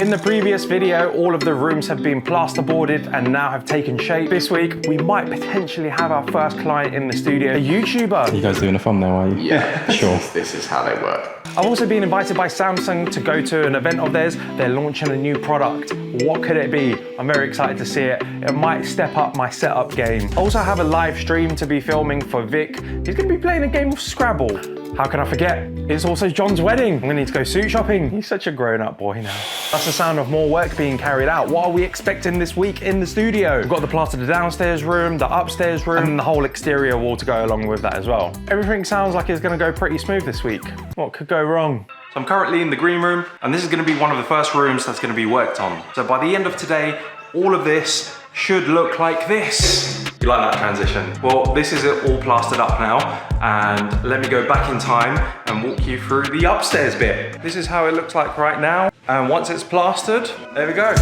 In the previous video, all of the rooms have been plasterboarded and now have taken shape. This week, we might potentially have our first client in the studio, a YouTuber. You guys doing a thumbnail, are you? Yeah, sure. This is how they work. I've also been invited by Samsung to go to an event of theirs. They're launching a new product. What could it be? I'm very excited to see it. It might step up my setup game. I also have a live stream to be filming for Vic. He's gonna be playing a game of Scrabble. How can I forget? It's also John's wedding. I'm gonna need to go suit shopping. He's such a grown-up boy now. That's the sound of more work being carried out. What are we expecting this week in the studio? We've got the plastered downstairs room, the upstairs room, and the whole exterior wall to go along with that as well. Everything sounds like it's gonna go pretty smooth this week. What could go wrong? So I'm currently in the green room, and this is gonna be one of the first rooms that's gonna be worked on. So by the end of today, all of this should look like this. You like that transition? Well, this is it all plastered up now, and let me go back in time and walk you through the upstairs bit. This is how it looks like right now, and once it's plastered, there we go.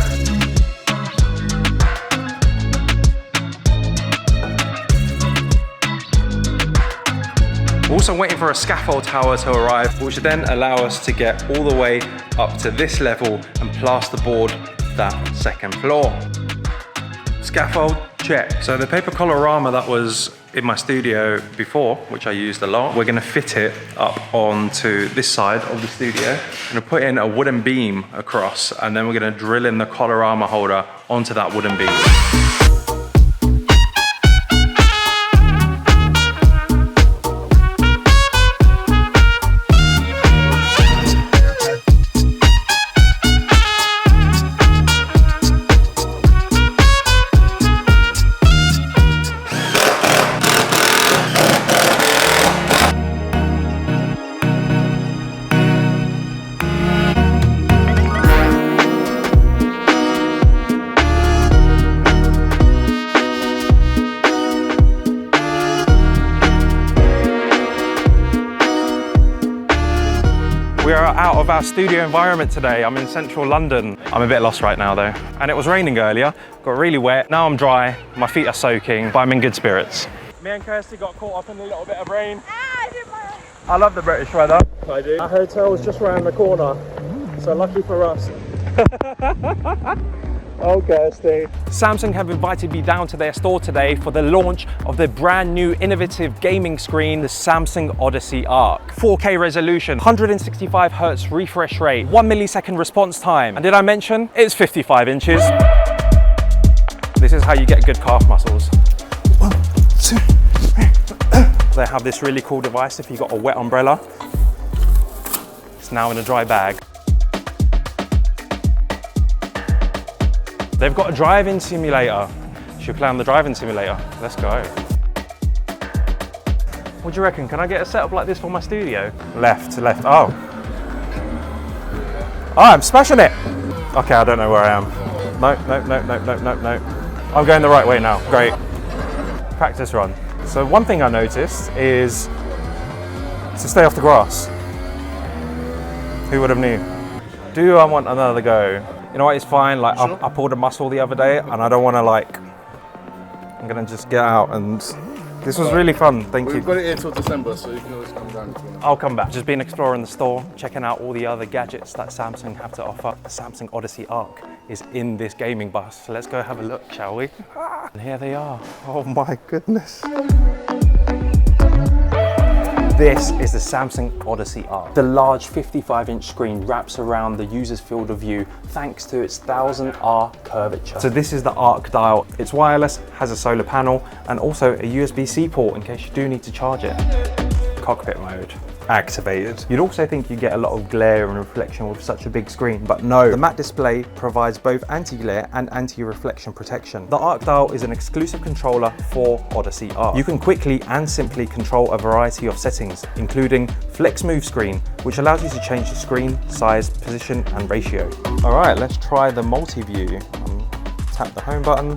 Also waiting for a scaffold tower to arrive, which should then allow us to get all the way up to this level and plasterboard that second floor. Scaffold, check. So the paper colorama that was in my studio before, which I used a lot, we're gonna fit it up onto this side of the studio. I'm gonna put in a wooden beam across, and then we're gonna drill in the colorama holder onto that wooden beam. We are out of our studio environment today. I'm in central London. I'm a bit lost right now though. And it was raining earlier, got really wet. Now I'm dry, my feet are soaking, but I'm in good spirits. Me and Kirsty got caught up in a little bit of rain. I love the British weather. I do. Our hotel is just around the corner, so lucky for us. Oh, Kirsty. Samsung have invited me down to their store today for the launch of the brand new innovative gaming screen, the Samsung Odyssey Arc. 4K resolution, 165 Hz refresh rate, 1 millisecond response time. And did I mention, it's 55 inches. This is how you get good calf muscles. 1, 2, 3. They have this really cool device if you've got a wet umbrella. It's now in a dry bag. They've got a driving simulator. Should we play on the driving simulator? Let's go. What do you reckon? Can I get a setup like this for my studio? Left to left. Oh. Oh, I'm smashing it. Okay, I don't know where I am. No. I'm going the right way now. Great. Practice run. So one thing I noticed is to stay off the grass. Who would have knew? Do I want another go? You know what, it's fine, like sure. I pulled a muscle the other day and I don't want to I'm going to just get out, and this was really fun, thank you. We've got it here till December, so you can always come down. I'll come back. Just been exploring the store, checking out all the other gadgets that Samsung have to offer. The Samsung Odyssey Arc is in this gaming bus, so let's go have a look, shall we? And here they are. Oh my goodness. This is the Samsung Odyssey Arc. The large 55-inch screen wraps around the user's field of view thanks to its 1000R curvature. So this is the Arc dial. It's wireless, has a solar panel, and also a USB-C port in case you do need to charge it. Cockpit mode activated. You'd also think you get a lot of glare and reflection with such a big screen, but no. The matte display provides both anti-glare and anti-reflection protection. The Arc dial is an exclusive controller for Odyssey Arc. You can quickly and simply control a variety of settings, including Flex Move Screen, which allows you to change the screen, size, position, and ratio. All right, let's try the multi-view. Tap the home button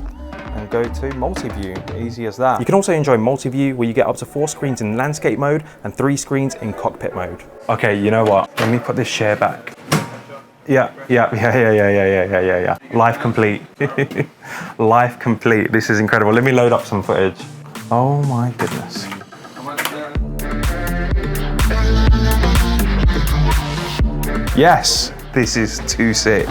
and go to multi-view, easy as that. You can also enjoy multi-view where you get up to 4 screens in landscape mode and 3 screens in cockpit mode. Okay, you know what? Let me put this share back. Yeah. Life complete. Life complete. This is incredible. Let me load up some footage. Oh my goodness. Yes, This is too sick.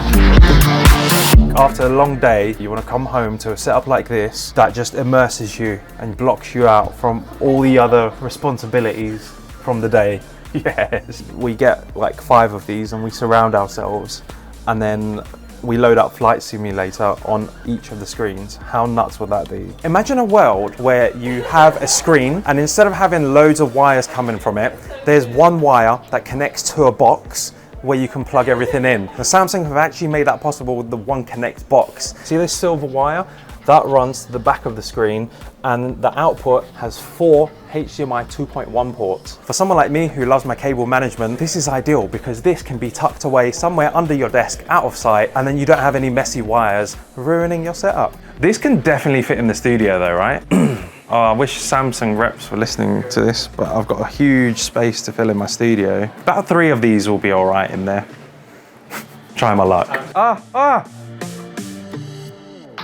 After a long day, you want to come home to a setup like this that just immerses you and blocks you out from all the other responsibilities from the day. Yes, we get like 5 of these and we surround ourselves, and then we load up Flight Simulator on each of the screens. How nuts would that be? Imagine a world where you have a screen and instead of having loads of wires coming from it, there's one wire that connects to a box where you can plug everything in. The Samsung have actually made that possible with the One Connect box. See this silver wire? That runs to the back of the screen, and the output has 4 HDMI 2.1 ports. For someone like me who loves my cable management, this is ideal because this can be tucked away somewhere under your desk, out of sight, and then you don't have any messy wires ruining your setup. This can definitely fit in the studio though, right? Oh, I wish Samsung reps were listening to this, but I've got a huge space to fill in my studio. About 3 of these will be all right in there. Try my luck.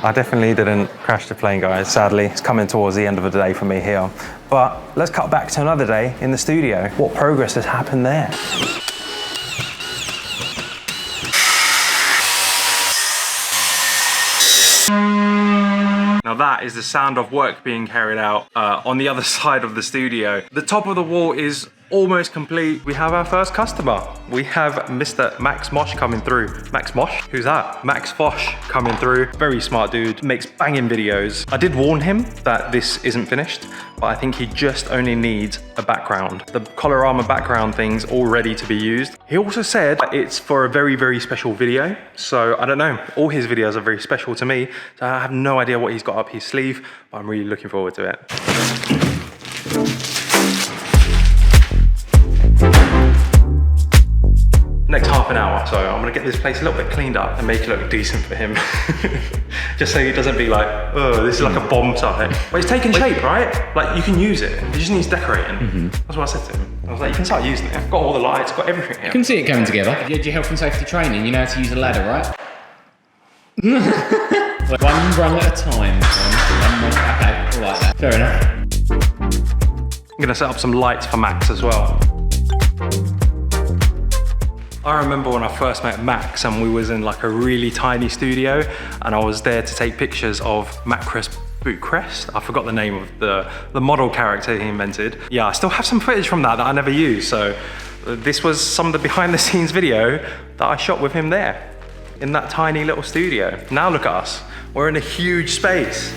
I definitely didn't crash the plane, guys. Sadly, it's coming towards the end of the day for me here. But let's cut back to another day in the studio. What progress has happened there? Now that is the sound of work being carried out on the other side of the studio. The top of the wall is almost complete. We have our first customer. We have Mr. Max Mosh coming through. Max Mosh? Who's that? Max Fosh coming through. Very smart dude, makes banging videos. I did warn him that this isn't finished, but I think he just only needs a background. The Colorama background thing's all ready to be used. He also said it's for a very, very special video. So I don't know, all his videos are very special to me. So I have no idea what he's got up his sleeve, but I'm really looking forward to it. Next half an hour, so I'm gonna get this place a little bit cleaned up and make it look decent for him. Just so he doesn't be like, oh, this is like a bomb site. But it's taking shape, right? Like you can use it. It just needs decorating. That's what I said to him. I was like, you can start using it. I've got all the lights, got everything here. You can see it going together. You did your health and safety training, you know how to use a ladder, right? One rung at a time. Okay, all like that. Fair enough. I'm gonna set up some lights for Max as well. I remember when I first met Max and we was in like a really tiny studio and I was there to take pictures of Macris Bootcrest. I forgot the name of the model character he invented. Yeah, I still have some footage from that I never used. So this was some of the behind the scenes video that I shot with him there in that tiny little studio. Now look at us, we're in a huge space.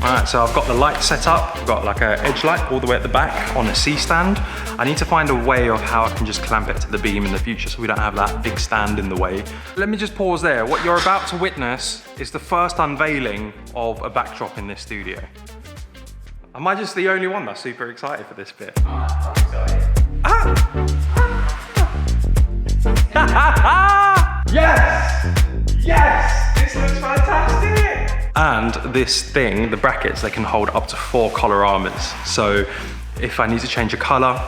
Alright, so I've got the light set up. I've got like an edge light all the way at the back on a C-stand. I need to find a way of how I can just clamp it to the beam in the future so we don't have that big stand in the way. Let me just pause there. What you're about to witness is the first unveiling of a backdrop in this studio. Am I just the only one that's super excited for this bit? Yes! Yes! This looks fantastic! And this thing, the brackets, they can hold up to 4 Coloramas. So if I need to change a color,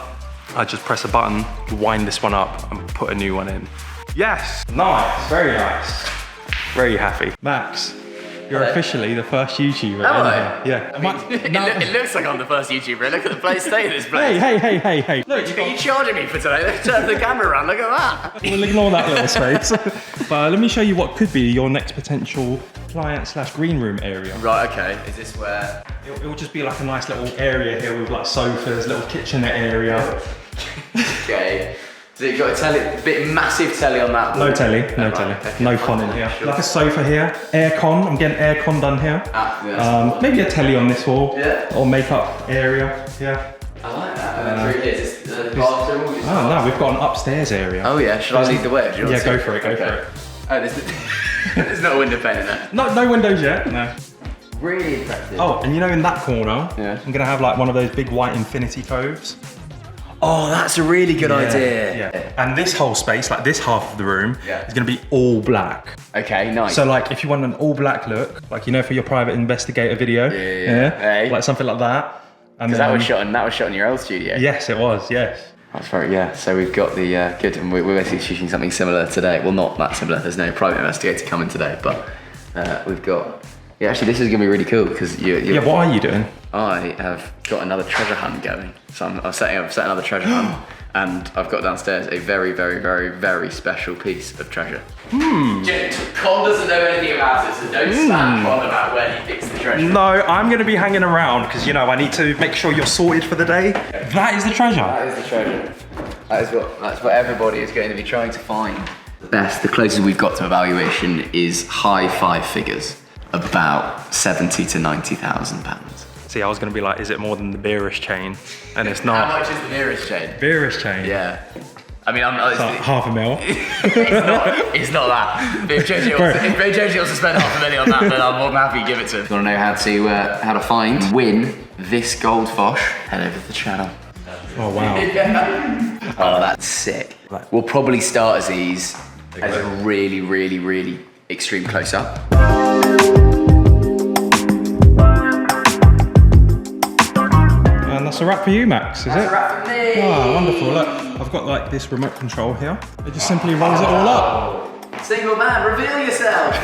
I just press a button, wind this one up and put a new one in. Yes, nice, very nice. Very happy. Max, you're officially the first YouTuber in here. Yeah. It looks like I'm the first YouTuber. Look at the place, state of this place. Hey. Look, are you charging me for today? Let's turn the camera around, look at that. We'll ignore that little space. But let me show you what could be your next potential client/green room area. Right, okay. Is this where? It will just be like a nice little area here with like sofas, little kitchenette area. Okay. So you've got a telly, massive telly on that wall. No telly, no telly. No con in here. Like a sofa here, aircon, I'm getting aircon done here. Maybe a telly on this wall. Yeah. Or makeup area, yeah. I like that. And then through here, is this the bathroom? Oh no, we've got an upstairs area. Oh yeah, should I lead the way? Yeah, go for it, go for it. Oh, there's not a window pane in there. No windows yet, no. Really impressive. Oh, and you know in that corner, yeah. I'm gonna have like one of those big white infinity coves. Oh, that's a really good idea. Yeah. And this whole space, like this half of the room, is gonna be all black. Okay, nice. So like if you want an all black look, like you know for your private investigator video, Hey. like something like that. And that was shot in your old studio. Yes, it was, yes. That's very, yeah. So we've got the, good, and we're basically shooting something similar today. Well, not that similar, there's no private investigator coming today, but we've got Yeah, actually, this is gonna be really cool because Yeah, what are you doing? I have got another treasure hunt going. So I'm setting another treasure hunt, and I've got downstairs a very, very, very, very special piece of treasure. Con doesn't know anything about it, so don't stand Con about where he thinks the treasure. No, I'm gonna be hanging around because you know I need to make sure you're sorted for the day. That is the treasure. That is the treasure. That's what everybody is going to be trying to find. The closest we've got to evaluation is high five figures, about 70 to 90,000 pounds. See, I was gonna be like, is it more than the beerish chain? And it's not. How much is the nearest chain? Beerish chain? Yeah. I mean, It's like $500,000. it's not that. If JJ wants to spend $500,000 on that, then I'm more than happy to give it to him. If you want to know how to find, win this gold Fosh, head over to the channel. Oh wow. Oh, that's sick. We'll probably start as these as a really, really, really extreme close-up. And that's a wrap for you, Max, is it? That's a wrap for me. Oh, wonderful. Look, I've got like this remote control here. It just simply rolls it all up. Single man, reveal yourself.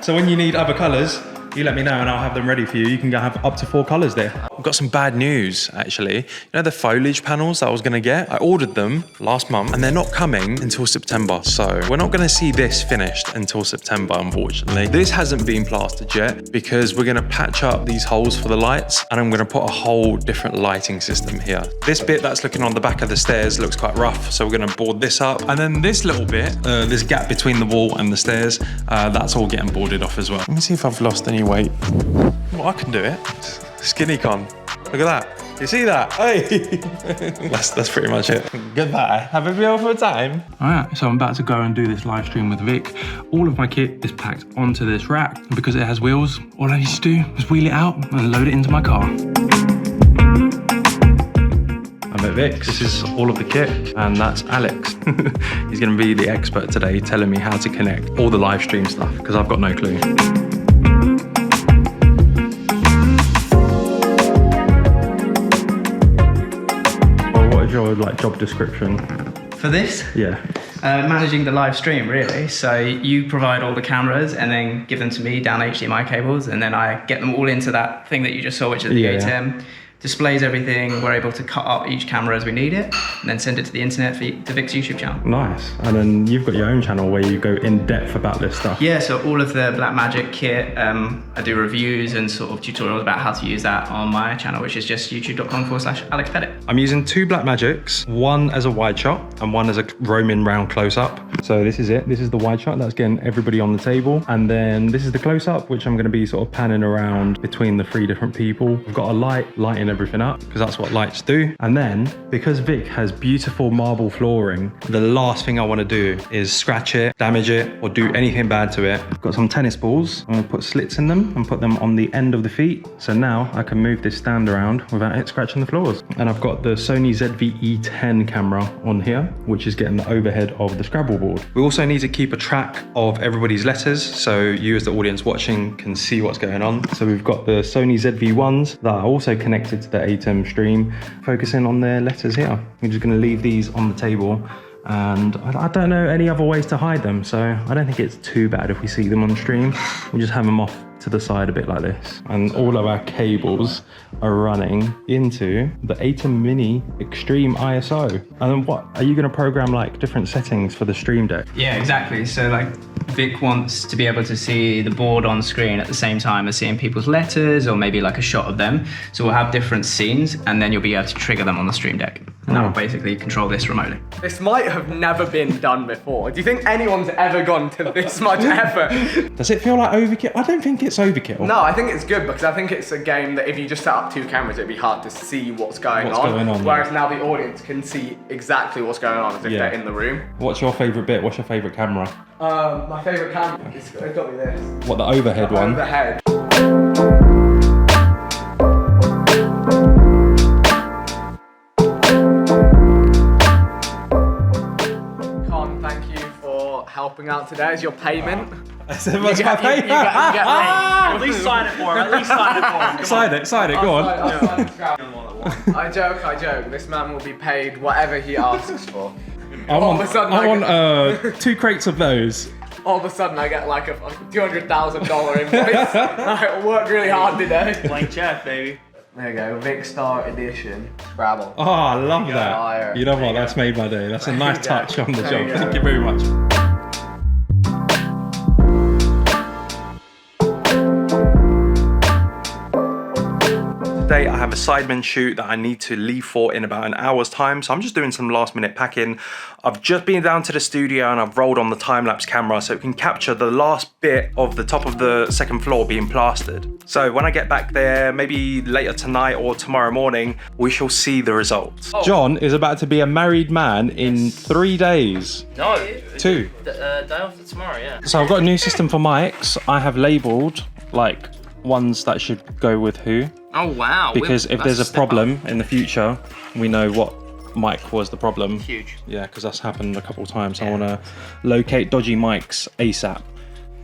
So when you need other colours, you let me know and I'll have them ready for you. You can have up to 4 colours there. I've got some bad news, actually. You know the foliage panels that I was gonna get? I ordered them last month and they're not coming until September. So we're not gonna see this finished until September, unfortunately. This hasn't been plastered yet because we're gonna patch up these holes for the lights and I'm gonna put a whole different lighting system here. This bit that's looking on the back of the stairs looks quite rough. So we're gonna board this up. And then this little bit, this gap between the wall and the stairs, that's all getting boarded off as well. Let me see if I've lost any weight. Well, I can do it. Skinny con. Look at that. You see that? Hey! that's pretty much it. Goodbye. Have a beautiful time. Alright, so I'm about to go and do this live stream with Vic. All of my kit is packed onto this rack. Because it has wheels, all I need to do is wheel it out and load it into my car. I'm at Vic's. This is all of the kit, and that's Alex. He's gonna be the expert today, telling me how to connect all the live stream stuff, because I've got no clue. Your job description for this? Yeah. Managing the live stream, really. So you provide all the cameras and then give them to me down HDMI cables, and then I get them all into that thing that you just saw, which is the ATEM. Displays everything. We're able to cut up each camera as we need it, and then send it to the internet to Vic's YouTube channel. Nice. And then you've got your own channel where you go in depth about this stuff. Yeah, so all of the Blackmagic kit, I do reviews and sort of tutorials about how to use that on my channel, which is just youtube.com/AlexPettit. I'm using 2 Blackmagics, one as a wide shot and one as a roaming round close up. So this is it. This is the wide shot. That's getting everybody on the table. And then this is the close up, which I'm going to be sort of panning around between the 3 different people. We've got a lighting everything up because that's what lights do. And then because Vic has beautiful marble flooring, the last thing I want to do is scratch it, damage it, or do anything bad to it. I've got some tennis balls. I'm going to put slits in them and put them on the end of the feet. So now I can move this stand around without it scratching the floors. And I've got the Sony ZV-E10 camera on here, which is getting the overhead of the Scrabble board. We also need to keep a track of everybody's letters so you as the audience watching can see what's going on. So we've got the Sony ZV-1s that are also connected to the ATEM stream, focusing on their letters here. We're just going to leave these on the table, and I don't know any other ways to hide them, so I don't think it's too bad if we see them on stream. We'll just have them off to the side a bit like this, and all of our cables are running into the ATEM Mini Extreme ISO. And then what, are you going to program like different settings for the stream deck? Yeah, exactly. So like Vic wants to be able to see the board on screen at the same time as seeing people's letters, or maybe like a shot of them. So we'll have different scenes, and then you'll be able to trigger them on the stream deck. And that will basically control this remotely. This might have never been done before. Do you think anyone's ever gone to this much effort? Does it feel like overkill? I don't think it's overkill. No, I think it's good because I think it's a game that if you just set up 2 cameras, it'd be hard to see what's going on. Whereas now the audience can see exactly what's going on as if they're in the room. What's your favourite bit? What's your favourite camera? My favourite camera is got to be this. What, the overhead one? Overhead. Helping out today as your payment. What's my payment? At least sign it for him. At least sign it for him. Sign it, go on. I joke. This man will be paid whatever he asks for. I want 2 crates of those. all of a sudden I get like a $200,000 invoice. I worked really hard today. Blank check, baby. There you go, Vic Star Edition, Scrabble. Oh, I love that. Fire. You know what? That's made my day. That's a nice touch on the job. you go. Thank you very much. Today I have a Sidemen shoot that I need to leave for in about an hour's time, so I'm just doing some last minute packing. I've just been down to the studio and I've rolled on the time-lapse camera so it can capture the last bit of the top of the second floor being plastered. So when I get back there, maybe later tonight or tomorrow morning, we shall see the results. John is about to be a married man in 3 days. No. 2. Day after tomorrow, yeah. So I've got a new system for mics. I have labelled like ones that should go with who. Oh wow. Because if there's a problem in the future, we know what mic was the problem. Huge. Yeah, because that's happened a couple of times. I want to locate dodgy mics ASAP.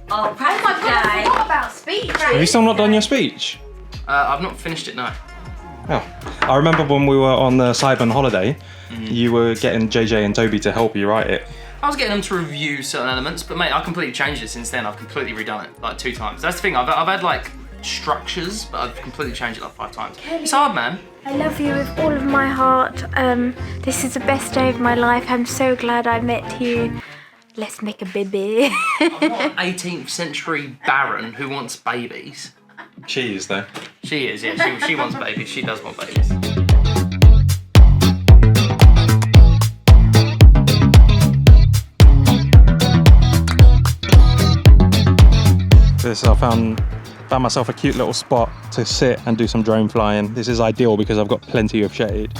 Oh, my God, I forgot about speech. Have you still not done your speech? I've not finished it, no. Oh, I remember when we were on the Sidemen holiday, you were getting JJ and Toby to help you write it. I was getting them to review certain elements, but mate, I completely changed it since then. I've completely redone it like 2 times. That's the thing, I've had like structures, but I've completely changed it like 5 times. It's hard, man. I love you with all of my heart. This is the best day of my life. I'm so glad I met you. Let's make a baby. I'm not an 18th century baron who wants babies. She is though. She is, yeah. She wants babies. She does want babies. I found myself a cute little spot to sit and do some drone flying. This is ideal because I've got plenty of shade.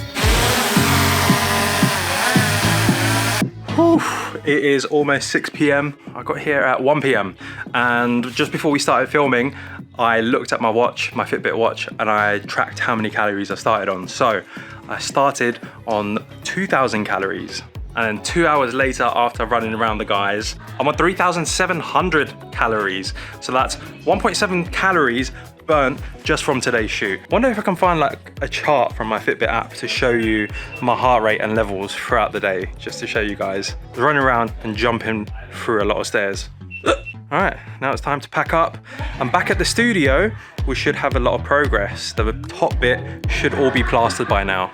Whew. It is almost 6 p.m. I got here at 1 p.m. and just before we started filming, I looked at my watch, my Fitbit watch, and I tracked how many calories I started on. So I started on 2,000 calories. And then 2 hours later, after running around the guys, I'm on 3,700 calories. So that's 1.7 calories burnt just from today's shoot. Wonder if I can find like a chart from my Fitbit app to show you my heart rate and levels throughout the day, just to show you guys. I was running around and jumping through a lot of stairs. All right, now it's time to pack up. I'm back at the studio. We should have a lot of progress. The top bit should all be plastered by now.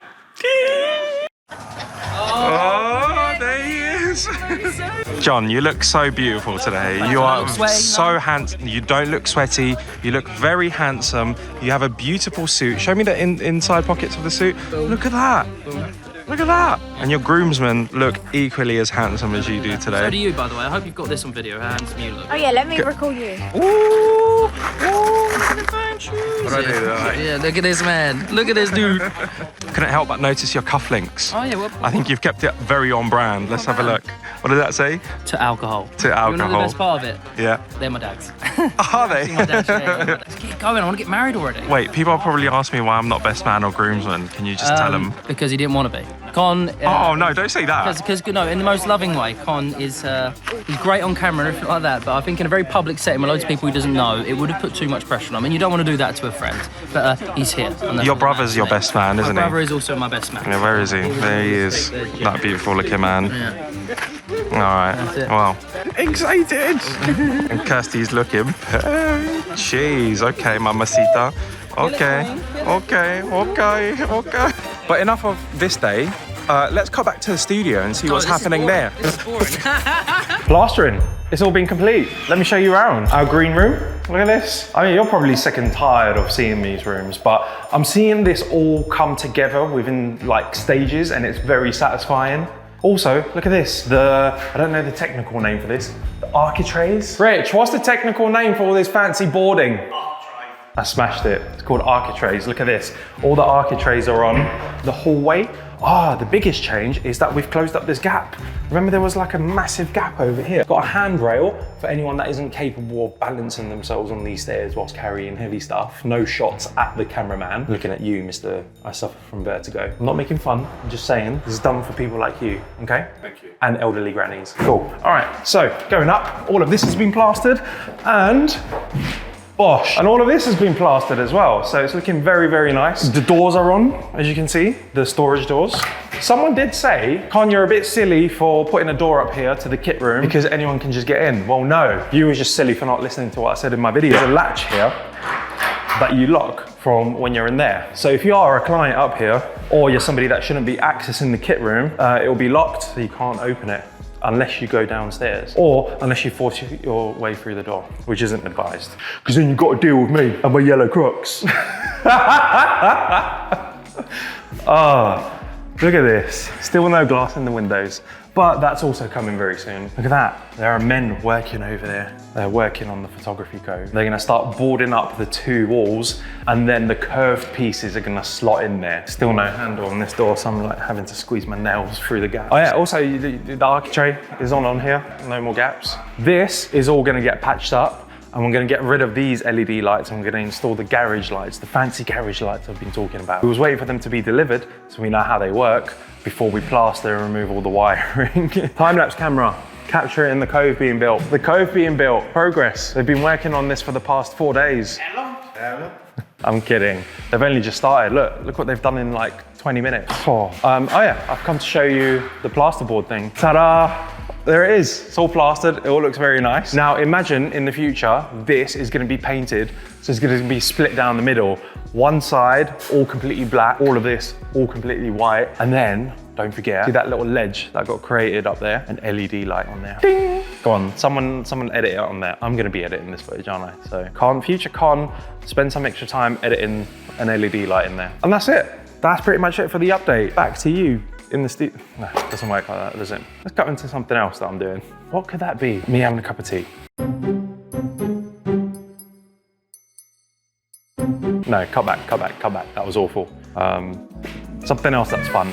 Oh, there he is. John, you look so beautiful today. You are so handsome. You don't look sweaty. You look very handsome. You have a beautiful suit. Show me the inside pockets of the suit. Look at that. Look at that. And your groomsmen look equally as handsome as you do today. So do you, by the way. I hope you've got this on video, how handsome you look. Oh yeah, let me record you. Ooh. Yeah, look at this man. Look at this dude. Couldn't help but notice your cufflinks. Oh yeah, I think you've kept it very on brand. Let's have a look. What did that say? To alcohol. To You know the alcohol. best part of it? Yeah. They're my dads. Are they? My dads, yeah. Let's get going. I want to get married already. Wait, people probably ask me why I'm not best man or groomsman. Can you just tell them? Because he didn't want to be. Con. Oh no, don't say that. Because no, in the most loving way, Con is he's great on camera and everything like that. But I think in a very public setting with loads of people he doesn't know, it would have put too much pressure on him. And you don't want to do that to a friend. But he's here. Your brother's your best man, isn't he? My brother is also my best man. Yeah, where is he? There he is. That beautiful looking man. Yeah. All right. Well, excited. And Kirsty's looking. Jeez. Okay, mamacita. Okay. But enough of this day. Let's cut back to the studio and see what's happening there. This is boring. Plastering. It's all been complete. Let me show you around. Our green room. Look at this. I mean, you're probably sick and tired of seeing these rooms, but I'm seeing this all come together within like stages and it's very satisfying. Also, look at this. I don't know the technical name for this. The architraves. Rich, what's the technical name for all this fancy boarding? I smashed it. It's called architraves. Look at this. All the architraves are on the hallway. The biggest change is that we've closed up this gap. Remember there was like a massive gap over here. Got a handrail for anyone that isn't capable of balancing themselves on these stairs whilst carrying heavy stuff. No shots at the cameraman. Looking at you, Mr. I suffer from vertigo. I'm not making fun, I'm just saying this is done for people like you, okay? Thank you. And elderly grannies. Cool. All right, so going up, all of this has been plastered and Bosh. And all of this has been plastered as well, so it's looking very, very nice. The doors are on, as you can see, the storage doors. Someone did say, Con, you're a bit silly for putting a door up here to the kit room because anyone can just get in. Well, no, you were just silly for not listening to what I said in my video. There's a latch here that you lock from when you're in there. So if you are a client up here, or you're somebody that shouldn't be accessing the kit room, it will be locked, so you can't open it unless you go downstairs, or unless you force your way through the door, which isn't advised. Because then you've got to deal with me and my yellow Crocs. Ah, look at this. Still no glass in the windows, but that's also coming very soon. Look at that. There are men working over there. They're working on the photography code. They're gonna start boarding up the 2 walls, and then the curved pieces are gonna slot in there. Still no handle on this door, so I'm like having to squeeze my nails through the gaps. Oh yeah, also the architrave is on here, no more gaps. This is all gonna get patched up, and we're gonna get rid of these LED lights, and we're gonna install the garage lights, the fancy garage lights I've been talking about. We was waiting for them to be delivered, so we know how they work before we plaster and remove all the wiring. Time-lapse camera, capturing the cove being built. The cove being built, progress. They've been working on this for the past 4 days. Hello? I'm kidding. They've only just started. Look what they've done in like 20 minutes. Oh yeah, I've come to show you the plasterboard thing. Ta-da! There it is, it's all plastered, it all looks very nice. Now imagine in the future, this is gonna be painted, so it's gonna be split down the middle. One side, all completely black, all of this, all completely white. And then, don't forget, see that little ledge that got created up there? An LED light on there. Ding! Go on, someone edit it on there. I'm gonna be editing this footage, aren't I? So future Con, spend some extra time editing an LED light in there. And that's it. That's pretty much it for the update. Back to you. In the studio. No, it doesn't work like that, does it? Let's go into something else that I'm doing. What could that be? Me having a cup of tea. No, cut back. That was awful. Something else that's fun.